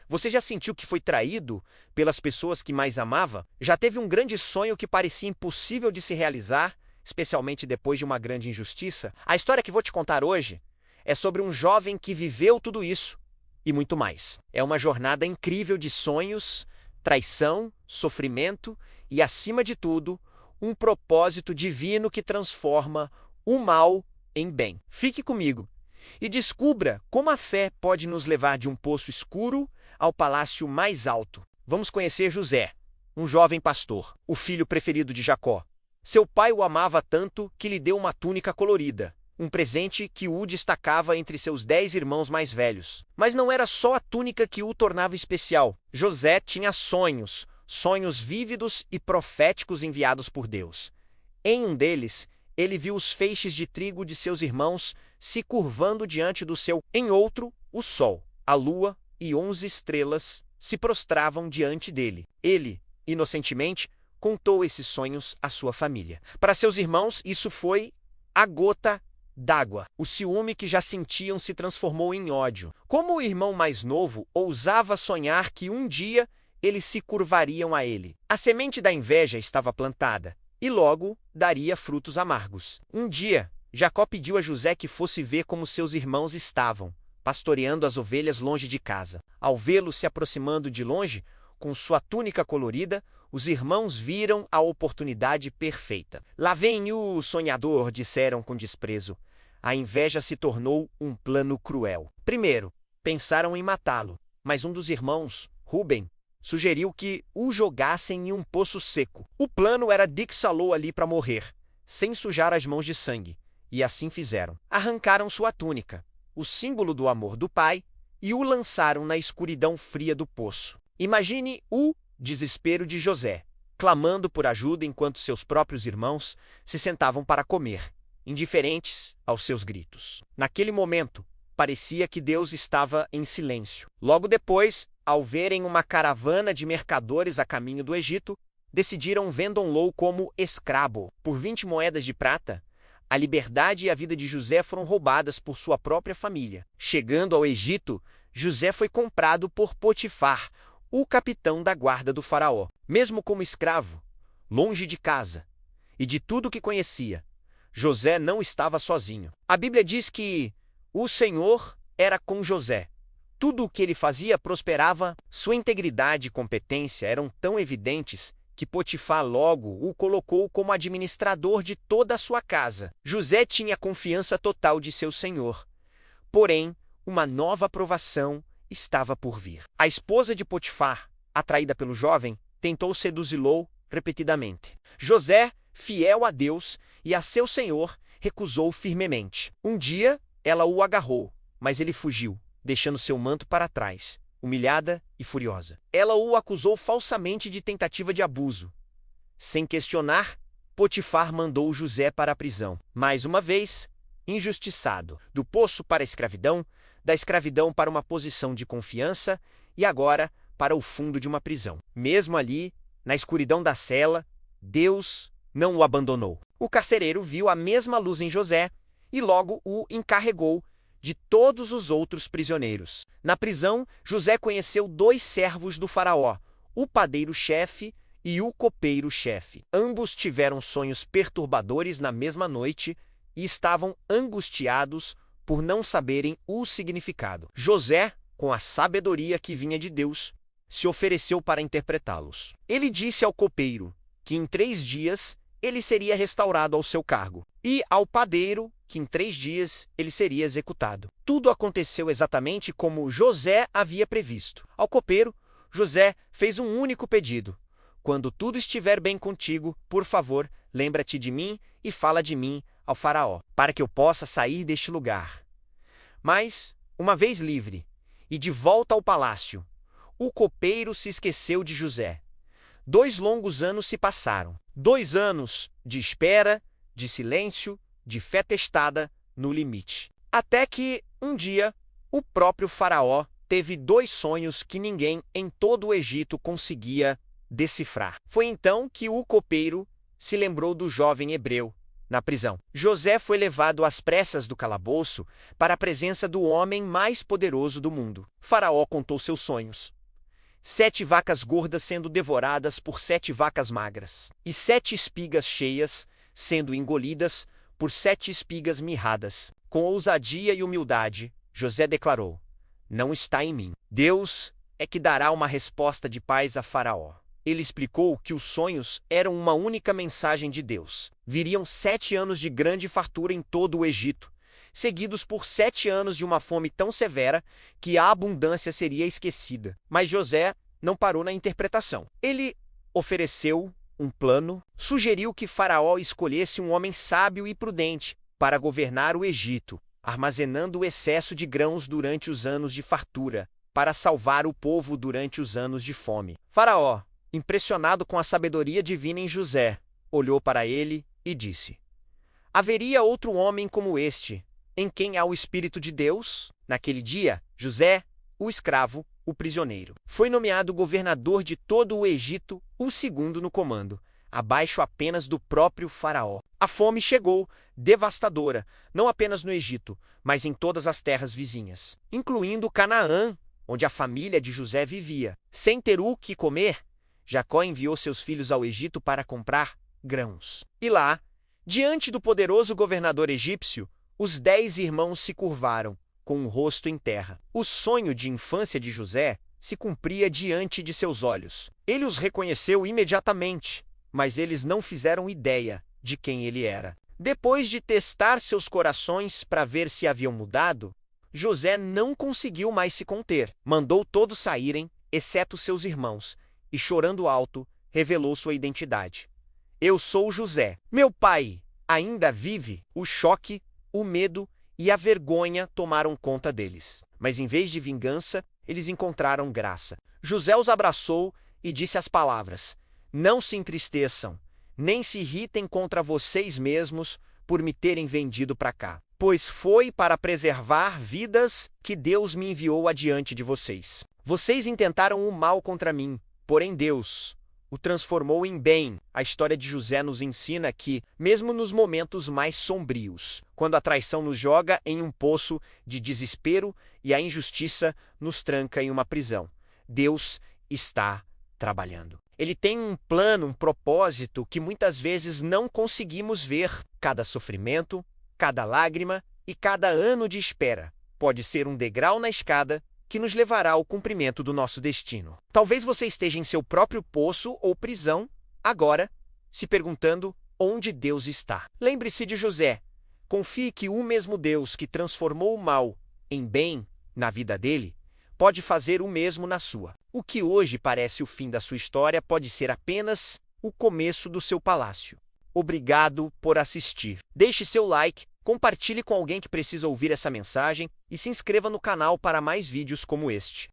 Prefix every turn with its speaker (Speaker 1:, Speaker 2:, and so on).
Speaker 1: Você já sentiu que foi traído pelas pessoas que mais amava? Já teve um grande sonho que parecia impossível de se realizar, especialmente depois de uma grande injustiça? A história que vou te contar hoje é sobre um jovem que viveu tudo isso e muito mais. É uma jornada incrível de sonhos, traição, sofrimento e, acima de tudo, um propósito divino que transforma o mal em bem. Fique comigo e descubra como a fé pode nos levar de um poço escuro ao palácio mais alto. Vamos conhecer José, um jovem pastor, o filho preferido de Jacó. Seu pai o amava tanto que lhe deu uma túnica colorida, um presente que o destacava entre seus 10 irmãos mais velhos. Mas não era só a túnica que o tornava especial. José tinha sonhos, sonhos vívidos e proféticos enviados por Deus. Em um deles, ele viu os feixes de trigo de seus irmãos se curvando diante do seu. Em outro, o sol, a lua e 11 estrelas se prostravam diante dele. Ele, inocentemente, contou esses sonhos à sua família. Para seus irmãos, isso foi a gota d'água. O ciúme que já sentiam se transformou em ódio. Como o irmão mais novo ousava sonhar que um dia eles se curvariam a ele. A semente da inveja estava plantada e logo daria frutos amargos. Um dia, Jacó pediu a José que fosse ver como seus irmãos estavam, pastoreando as ovelhas longe de casa. Ao vê-lo se aproximando de longe, com sua túnica colorida, os irmãos viram a oportunidade perfeita. Lá vem o sonhador, disseram com desprezo. A inveja se tornou um plano cruel. Primeiro, pensaram em matá-lo, mas um dos irmãos, Ruben, sugeriu que o jogassem em um poço seco. O plano era deixá-lo ali para morrer, sem sujar as mãos de sangue, e assim fizeram. Arrancaram sua túnica, o símbolo do amor do pai, e o lançaram na escuridão fria do poço. Imagine o desespero de José, clamando por ajuda enquanto seus próprios irmãos se sentavam para comer, indiferentes aos seus gritos. Naquele momento, parecia que Deus estava em silêncio. Logo depois, ao verem uma caravana de mercadores a caminho do Egito, decidiram vendê-lo como escravo. Por 20 moedas de prata, a liberdade e a vida de José foram roubadas por sua própria família. Chegando ao Egito, José foi comprado por Potifar, o capitão da guarda do faraó. Mesmo como escravo, longe de casa e de tudo que conhecia, José não estava sozinho. A Bíblia diz que o Senhor era com José. Tudo o que ele fazia prosperava. Sua integridade e competência eram tão evidentes que Potifar logo o colocou como administrador de toda a sua casa. José tinha confiança total de seu senhor. Porém, uma nova provação estava por vir. A esposa de Potifar, atraída pelo jovem, tentou seduzi-lo repetidamente. José, fiel a Deus e a seu senhor, recusou firmemente. Um dia, ela o agarrou, mas ele fugiu, deixando seu manto para trás, humilhada e furiosa. Ela o acusou falsamente de tentativa de abuso. Sem questionar, Potifar mandou José para a prisão. Mais uma vez, injustiçado. Do poço para a escravidão, da escravidão para uma posição de confiança e agora para o fundo de uma prisão. Mesmo ali, na escuridão da cela, Deus não o abandonou. O carcereiro viu a mesma luz em José e logo o encarregou de todos os outros prisioneiros. Na prisão, José conheceu 2 servos do faraó, o padeiro-chefe e o copeiro-chefe. Ambos tiveram sonhos perturbadores na mesma noite e estavam angustiados por não saberem o significado. José, com a sabedoria que vinha de Deus, se ofereceu para interpretá-los. Ele disse ao copeiro que em 3 dias ele seria restaurado ao seu cargo, e ao padeiro que em 3 dias ele seria executado. Tudo aconteceu exatamente como José havia previsto. Ao copeiro, José fez um único pedido: quando tudo estiver bem contigo, por favor, lembra-te de mim e fala de mim ao faraó, para que eu possa sair deste lugar. Mas, uma vez livre e de volta ao palácio, o copeiro se esqueceu de José. 2 longos anos se passaram. 2 anos de espera, de silêncio, de fé testada no limite. Até que, um dia, o próprio faraó teve 2 sonhos que ninguém em todo o Egito conseguia decifrar. Foi então que o copeiro se lembrou do jovem hebreu, na prisão. José foi levado às pressas do calabouço para a presença do homem mais poderoso do mundo. Faraó contou seus sonhos. 7 vacas gordas sendo devoradas por 7 vacas magras, e 7 espigas cheias sendo engolidas por 7 espigas mirradas. Com ousadia e humildade, José declarou: não está em mim. Deus é que dará uma resposta de paz a Faraó. Ele explicou que os sonhos eram uma única mensagem de Deus. Viriam 7 anos de grande fartura em todo o Egito, seguidos por 7 anos de uma fome tão severa que a abundância seria esquecida. Mas José não parou na interpretação. Ele ofereceu um plano, sugeriu que Faraó escolhesse um homem sábio e prudente para governar o Egito, armazenando o excesso de grãos durante os anos de fartura, para salvar o povo durante os anos de fome. Faraó, impressionado com a sabedoria divina em José, olhou para ele e disse: haveria outro homem como este, em quem há o Espírito de Deus? Naquele dia, José, o escravo, o prisioneiro, foi nomeado governador de todo o Egito, o segundo no comando, abaixo apenas do próprio Faraó. A fome chegou, devastadora, não apenas no Egito, mas em todas as terras vizinhas, incluindo Canaã, onde a família de José vivia. Sem ter o que comer, Jacó enviou seus filhos ao Egito para comprar grãos. E lá, diante do poderoso governador egípcio, os 10 irmãos se curvaram, com o rosto em terra. O sonho de infância de José se cumpria diante de seus olhos. Ele os reconheceu imediatamente, mas eles não fizeram ideia de quem ele era. Depois de testar seus corações para ver se haviam mudado, José não conseguiu mais se conter. Mandou todos saírem, exceto seus irmãos, e chorando alto, revelou sua identidade. Eu sou José. Meu pai ainda vive. O choque, o medo e a vergonha tomaram conta deles. Mas em vez de vingança, eles encontraram graça. José os abraçou e disse as palavras: não se entristeçam, nem se irritem contra vocês mesmos por me terem vendido para cá, pois foi para preservar vidas que Deus me enviou adiante de vocês. Vocês intentaram o mal contra mim, porém Deus o transformou em bem. A história de José nos ensina que, mesmo nos momentos mais sombrios, quando a traição nos joga em um poço de desespero e a injustiça nos tranca em uma prisão, Deus está trabalhando. Ele tem um plano, um propósito que muitas vezes não conseguimos ver. Cada sofrimento, cada lágrima e cada ano de espera pode ser um degrau na escada que nos levará ao cumprimento do nosso destino. Talvez você esteja em seu próprio poço ou prisão, agora, se perguntando onde Deus está. Lembre-se de José. Confie que o mesmo Deus que transformou o mal em bem na vida dele, pode fazer o mesmo na sua. O que hoje parece o fim da sua história pode ser apenas o começo do seu palácio. Obrigado por assistir. Deixe seu like, compartilhe com alguém que precisa ouvir essa mensagem e se inscreva no canal para mais vídeos como este.